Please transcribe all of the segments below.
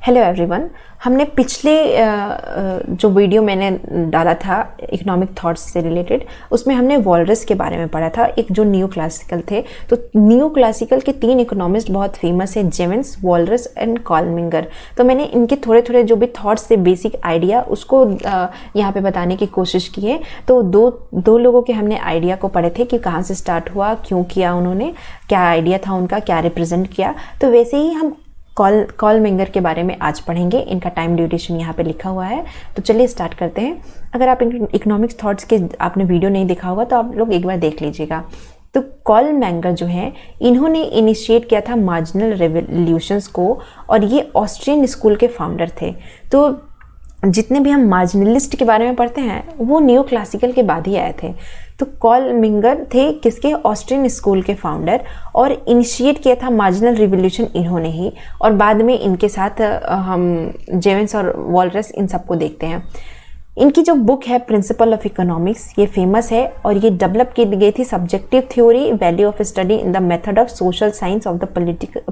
Hello everyone. हमने पिछले जो वीडियो मैंने डाला था इकोनॉमिक थॉट्स से रिलेटेड, उसमें हमने वॉलरस के बारे में पढ़ा था, एक जो न्यू क्लासिकल थे। तो न्यू क्लासिकल के 3 इकोनॉमिस्ट बहुत फेमस हैं, जेवेंस, वॉलरस एंड कार्ल मिंगर। तो मैंने इनके थोड़े थोड़े जो भी थॉट्स थे, बेसिक आइडिया, उसको यहाँ पे बताने की कोशिश की है। तो दो लोगों के हमने आइडिया को पढ़े थे कि कहाँ से स्टार्ट हुआ, क्यों किया उन्होंने, क्या आइडिया था उनका, क्या रिप्रेजेंट किया। तो वैसे ही हम कार्ल मिंगर के बारे में आज पढ़ेंगे। इनका टाइम ड्यूरेशन यहाँ पे लिखा हुआ है। तो चलिए स्टार्ट करते हैं। अगर आप इकोनॉमिक्स थॉट्स के आपने वीडियो नहीं देखा होगा तो आप लोग एक बार देख लीजिएगा। तो कार्ल मिंगर जो है, इन्होंने इनिशिएट किया था मार्जिनल रेवोल्यूशंस को, और ये ऑस्ट्रियन स्कूल के फाउंडर थे। तो जितने भी हम मार्जिनलिस्ट के बारे में पढ़ते हैं वो न्यू क्लासिकल के बाद ही आए थे। तो कार्ल मिंगर थे किसके? ऑस्ट्रियन स्कूल के फाउंडर, और इनिशिएट किया था मार्जिनल रिवोल्यूशन इन्होंने ही। और बाद में इनके साथ हम जेवेंस और वॉलरस इन सबको देखते हैं। इनकी जो बुक है प्रिंसिपल ऑफ इकोनॉमिक्स, ये फेमस है और ये डेवलप की गई थी subjective theory value of study in the method of social science of the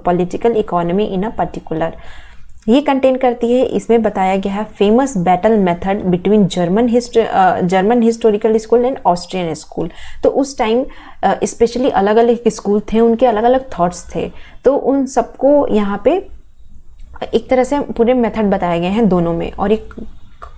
political economy in a particular. ये कंटेन करती है, इसमें बताया गया है famous battle method between German historical school and Austrian school. तो उस टाइम स्पेशली अलग अलग स्कूल थे, उनके अलग अलग थॉट्स थे। तो उन सबको यहाँ पे एक तरह से पूरे मेथड बताए गए हैं दोनों में। और एक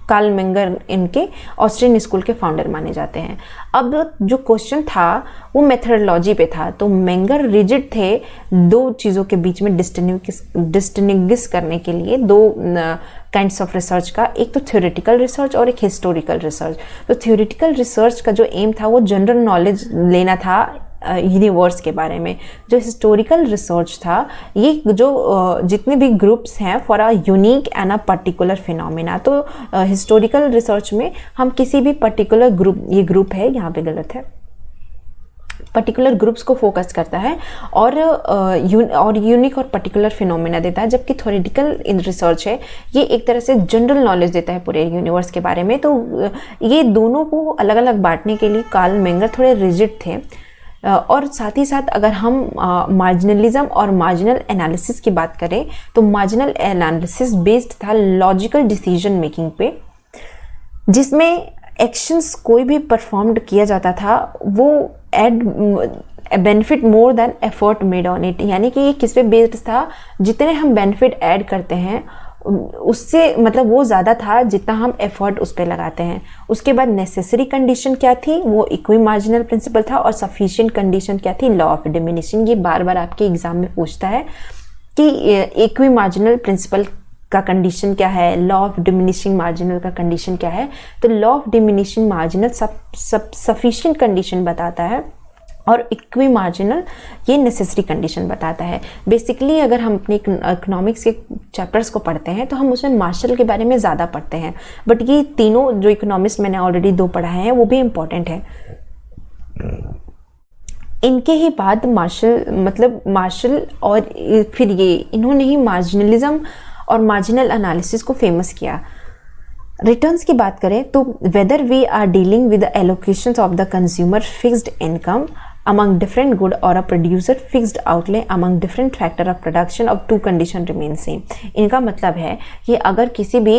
कार्ल मिंगर इनके ऑस्ट्रियन स्कूल के फाउंडर माने जाते हैं। अब जो क्वेश्चन था वो मेथडोलॉजी पे था। तो मिंगर रिजिड थे दो चीज़ों के बीच में डिस्टिंग्विश करने के लिए, दो काइंड्स ऑफ रिसर्च का, एक तो थ्योरेटिकल रिसर्च और एक हिस्टोरिकल रिसर्च। तो थ्योरेटिकल रिसर्च का जो एम था वो जनरल नॉलेज लेना था यूनिवर्स के बारे में। जो हिस्टोरिकल रिसर्च था, ये जो जितने भी ग्रुप्स हैं for a unique and a particular phenomena. तो हिस्टोरिकल रिसर्च में हम किसी भी पर्टिकुलर ग्रुप, ये ग्रुप है यहाँ पे गलत है, पर्टिकुलर ग्रुप्स को फोकस करता है और यूनिक और पर्टिकुलर फिनोमेना देता है। जबकि थ्योरेटिकल रिसर्च है, ये एक तरह से जनरल नॉलेज देता है पूरे यूनिवर्स के बारे में। तो ये दोनों को अलग अलग बांटने के लिए कार्ल मिंगर थोड़े रिजिड थे। और साथ ही साथ अगर हम मार्जिनलिज्म और मार्जिनल एनालिसिस की बात करें, तो मार्जिनल एनालिसिस बेस्ड था लॉजिकल डिसीजन मेकिंग पे, जिसमें एक्शंस कोई भी परफॉर्म्ड किया जाता था वो add benefit more than effort made on it. यानी कि ये किस पे बेस्ड था? जितने हम बेनिफिट ऐड करते हैं उससे मतलब वो ज़्यादा था जितना हम एफर्ट उस पर लगाते हैं। उसके बाद नेसेसरी कंडीशन क्या थी? वो इक्वी मार्जिनल प्रिंसिपल था। और सफिशिएंट कंडीशन क्या थी? Law of diminishing. ये बार बार आपके एग्जाम में पूछता है कि इक्वी मार्जिनल प्रिंसिपल का कंडीशन क्या है, लॉ ऑफ डिमिनिशिंग मार्जिनल का कंडीशन क्या है। तो law of diminishing marginal sufficient condition बताता है और इक्वी मार्जिनल ये नेसेसरी कंडीशन बताता है। बेसिकली अगर हम अपने इकोनॉमिक्स के चैप्टर्स को पढ़ते हैं तो हम उसमें मार्शल के बारे में ज़्यादा पढ़ते हैं, बट ये तीनों जो इकोनॉमिस्ट मैंने ऑलरेडी 2 पढ़ाए हैं वो भी इम्पॉर्टेंट है। इनके ही बाद मार्शल और फिर ये इन्होंने ही मार्जिनलिज्म और मार्जिनल एनालिसिस को फेमस किया। रिटर्न्स की बात करें तो whether we are dealing with the allocations of the consumer fixed income among different good or a producer fixed outlay among different factor of production of two condition remain same। इनका मतलब है कि अगर किसी भी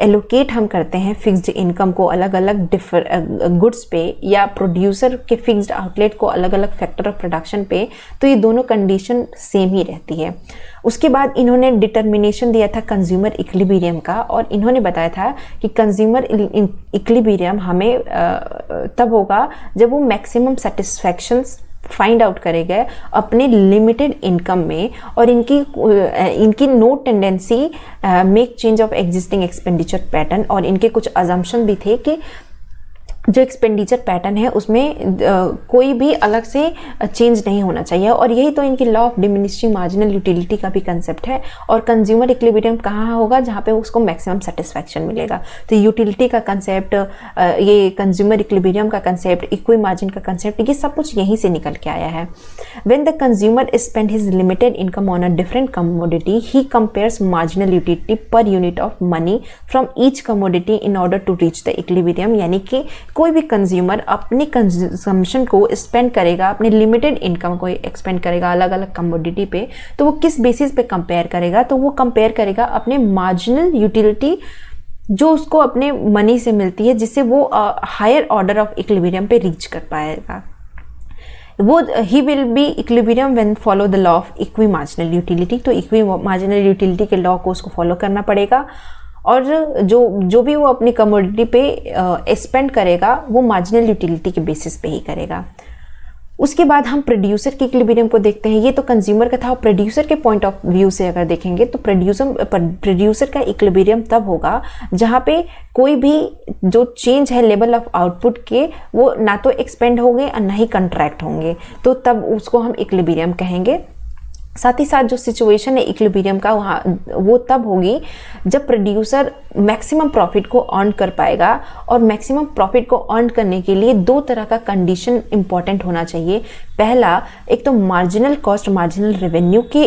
एलोकेट हम करते हैं फिक्स्ड इनकम को अलग अलग गुड्स पे या प्रोड्यूसर के फिक्स्ड आउटलेट को अलग अलग फैक्टर ऑफ प्रोडक्शन पे, तो ये दोनों कंडीशन सेम ही रहती है। उसके बाद इन्होंने डिटर्मिनेशन दिया था कंज्यूमर इक्विलिब्रियम का, और इन्होंने बताया था कि कंज्यूमर इक्विलिब्रियम हमें तब होगा जब वो मैक्सिमम सेटिस्फैक्शंस फाइंड आउट करेगा अपने लिमिटेड इनकम में, और इनकी no tendency make change of existing expenditure pattern. और इनके कुछ अजम्पशन भी थे कि जो एक्सपेंडिचर पैटर्न है उसमें कोई भी अलग से चेंज नहीं होना चाहिए। और यही तो इनकी law of diminishing marginal utility का भी कंसेप्ट है। और कंज्यूमर इक्विलिब्रियम कहाँ होगा? जहाँ पे उसको मैक्सिमम सेटिस्फैक्शन मिलेगा। तो यूटिलिटी का कंसेप्ट, ये कंज्यूमर इक्विलिब्रियम का कंसेप्ट, इक्वी मार्जिन का कंसेप्ट, ये सब कुछ यहीं से निकल के आया है। When the consumer spend his limited income on a different commodity, he compares marginal utility per unit of money from each commodity in order to reach the equilibrium. यानी कि कोई भी कंज्यूमर अपनी कंजम्पशन को स्पेंड करेगा, अपनी limited income को expand करेगा अलग अलग कमोडिटी पे, तो वो किस बेसिस पे कंपेयर करेगा? तो वो कंपेयर करेगा अपने मार्जिनल यूटिलिटी जो उसको अपने मनी से मिलती है, जिससे वो हायर ऑर्डर ऑफ इक्विलिब्रियम पे रीच कर पाएगा। वो he will be equilibrium when follow the law of equi marginal utility. तो इक्वी मार्जिनल यूटिलिटी के लॉ को उसको फॉलो करना पड़ेगा, और जो भी वो अपनी कमोडिटी पे स्पेंड करेगा वो मार्जिनल यूटिलिटी के बेसिस पे ही करेगा। उसके बाद हम प्रोड्यूसर के इक्विलिब्रियम को देखते हैं। ये तो कंज्यूमर का था, और प्रोड्यूसर के पॉइंट ऑफ व्यू से अगर देखेंगे तो प्रोड्यूसर का इक्विलिब्रियम तब होगा जहाँ पे कोई भी जो चेंज है लेवल ऑफ आउटपुट के, वो ना तो एक्सपेंड होंगे और ना ही कंट्रैक्ट होंगे, तो तब उसको हम इक्विलिब्रियम कहेंगे। साथ ही साथ जो सिचुएशन है इक्विलिब्रियम का, वहाँ वो तब होगी जब प्रोड्यूसर मैक्सिमम प्रॉफिट को अर्न कर पाएगा, और मैक्सिमम प्रॉफिट को अर्न करने के लिए दो तरह का कंडीशन इंपॉर्टेंट होना चाहिए। पहला, एक तो मार्जिनल कॉस्ट मार्जिनल रेवेन्यू के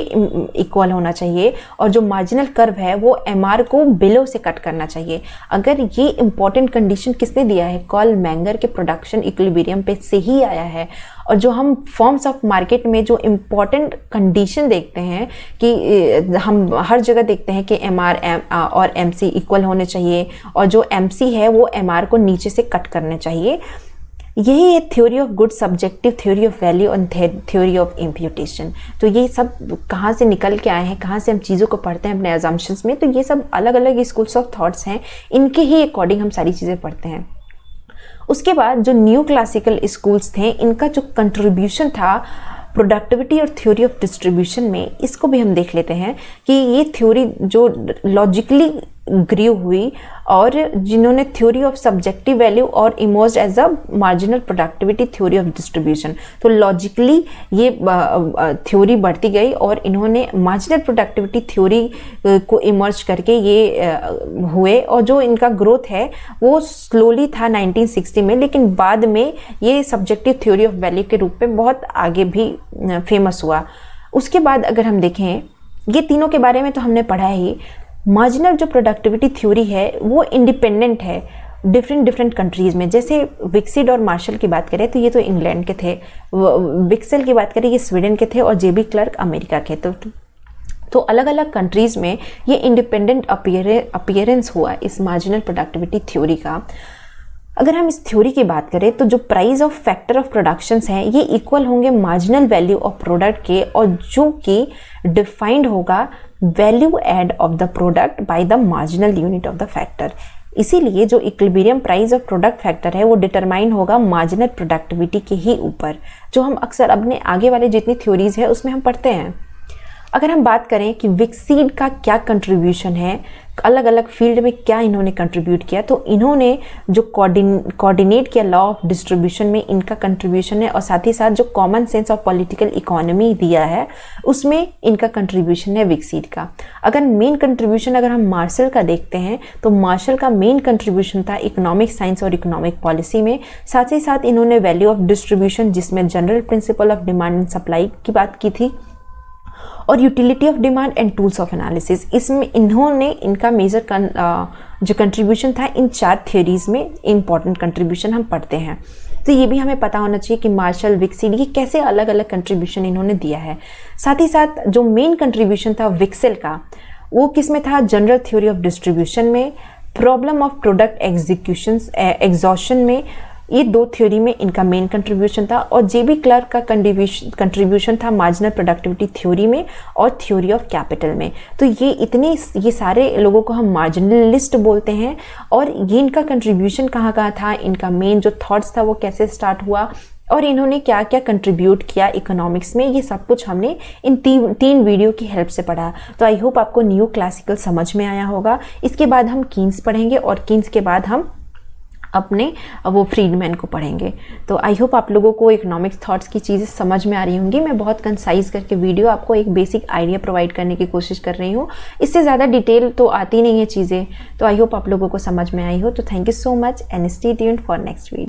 इक्वल होना चाहिए, और जो मार्जिनल कर्व है वो एमआर को बिलो से कट करना चाहिए। अगर ये इंपॉर्टेंट कंडीशन किसने दिया है? कार्ल मेंगर के प्रोडक्शन इक्विलिब्रियम पे से ही आया है। और जो हम फॉर्म्स ऑफ मार्केट में जो इम्पॉर्टेंट कंडीशन देखते हैं कि हम हर जगह देखते हैं कि एमआर और एमसी इक्वल होने चाहिए, और जो एमसी है वो एमआर को नीचे से कट करने चाहिए। यही है theory of good, subjective theory of value और थ्योरी ऑफ इम्प्यूटेशन। तो ये सब कहाँ से निकल के आए हैं, कहाँ से हम चीज़ों को पढ़ते हैं अपने अजम्पशंस में, तो ये सब अलग अलग स्कूल्स ऑफ थॉट्स हैं, इनके ही अकॉर्डिंग हम सारी चीज़ें पढ़ते हैं। उसके बाद जो न्यू क्लासिकल स्कूल्स थे, इनका जो कंट्रीब्यूशन था प्रोडक्टिविटी और थ्योरी ऑफ डिस्ट्रीब्यूशन में, इसको भी हम देख लेते हैं कि ये थ्योरी जो लॉजिकली ग्रीव हुई, और जिन्होंने थ्योरी ऑफ सब्जेक्टिव वैल्यू और emerge as a marginal productivity theory of distribution. तो लॉजिकली ये थ्योरी बढ़ती गई, और इन्होंने मार्जिनल प्रोडक्टिविटी थ्योरी को इमर्ज करके ये हुए, और जो इनका ग्रोथ है वो स्लोली था 1960 में, लेकिन बाद में ये सब्जेक्टिव थ्योरी ऑफ वैल्यू के रूप में बहुत आगे भी फेमस हुआ। उसके बाद अगर हम देखें, ये तीनों के बारे में तो हमने पढ़ा ही। मार्जिनल जो प्रोडक्टिविटी थ्योरी है वो इंडिपेंडेंट है डिफरेंट कंट्रीज़ में। जैसे विक्सिड और मार्शल की बात करें तो ये तो इंग्लैंड के थे, विक्सेल की बात करें ये स्वीडन के थे, और जेबी क्लर्क अमेरिका के। तो अलग अलग कंट्रीज़ में ये इंडिपेंडेंट अपीयरेंस हुआ इस मार्जिनल प्रोडक्टिविटी थ्योरी का। अगर हम इस थ्योरी की बात करें तो जो price of factor of productions हैं ये इक्वल होंगे मार्जिनल वैल्यू ऑफ प्रोडक्ट के, और जो कि डिफाइंड होगा value add of the product by the marginal unit of the factor. इसीलिए जो equilibrium price of product factor है वो डिटरमाइन होगा मार्जिनल प्रोडक्टिविटी के ही ऊपर, जो हम अक्सर अपने आगे वाले जितनी थ्योरीज है उसमें हम पढ़ते हैं। अगर हम बात करें कि विक्सीड का क्या कंट्रीब्यूशन है, अलग अलग फील्ड में क्या इन्होंने कंट्रीब्यूट किया, तो इन्होंने जो कोऑर्डिनेट किया लॉ ऑफ डिस्ट्रीब्यूशन में इनका कंट्रीब्यूशन है, और साथ ही साथ जो common sense of political economy दिया है उसमें इनका कंट्रीब्यूशन है विक्सीड का। अगर मेन कंट्रीब्यूशन अगर हम मार्शल का देखते हैं तो मार्शल का मेन कंट्रीब्यूशन था इकोनॉमिक साइंस और इकोनॉमिक पॉलिसी में। साथ ही साथ इन्होंने वैल्यू ऑफ डिस्ट्रीब्यूशन, जिसमें general principle of demand and supply की बात की थी, और utility of demand and tools of analysis, इसमें इन्होंने इनका मेजर जो कंट्रीब्यूशन था इन चार थ्योरीज में इंपॉर्टेंट कंट्रीब्यूशन हम पढ़ते हैं। तो ये भी हमें पता होना चाहिए कि मार्शल, विक्सीड ये कैसे अलग अलग कंट्रीब्यूशन इन्होंने दिया है। साथ ही साथ जो मेन कंट्रीब्यूशन था विक्सेल का वो किस में था? जनरल थ्योरी ऑफ डिस्ट्रीब्यूशन में, प्रॉब्लम ऑफ प्रोडक्ट एग्जॉशन में, ये दो थ्योरी में इनका मेन कंट्रीब्यूशन था। और जेबी क्लर्क का कंट्रीब्यूशन था मार्जिनल प्रोडक्टिविटी थ्योरी में और थ्योरी ऑफ कैपिटल में। तो ये सारे लोगों को हम मार्जिनलिस्ट बोलते हैं। और ये इनका कंट्रीब्यूशन कहाँ था, इनका मेन जो थॉट्स था वो कैसे स्टार्ट हुआ, और इन्होंने क्या क्या कंट्रीब्यूट किया इकोनॉमिक्स में, ये सब कुछ हमने इन तीन वीडियो की हेल्प से पढ़ा। तो आई होप आपको न्यू क्लासिकल समझ में आया होगा। इसके बाद हम कीन्स पढ़ेंगे, और कीन्स के बाद हम अपने वो फ्रीडमैन को पढ़ेंगे। तो आई होप आप लोगों को इकोनॉमिक्स थॉट्स की चीज़ें समझ में आ रही होंगी। मैं बहुत कंसाइज करके वीडियो आपको एक बेसिक आइडिया प्रोवाइड करने की कोशिश कर रही हूँ। इससे ज़्यादा डिटेल तो आती नहीं है चीज़ें। तो आई होप आप लोगों को समझ में आई हो। तो thank you so much and stay tuned for next video.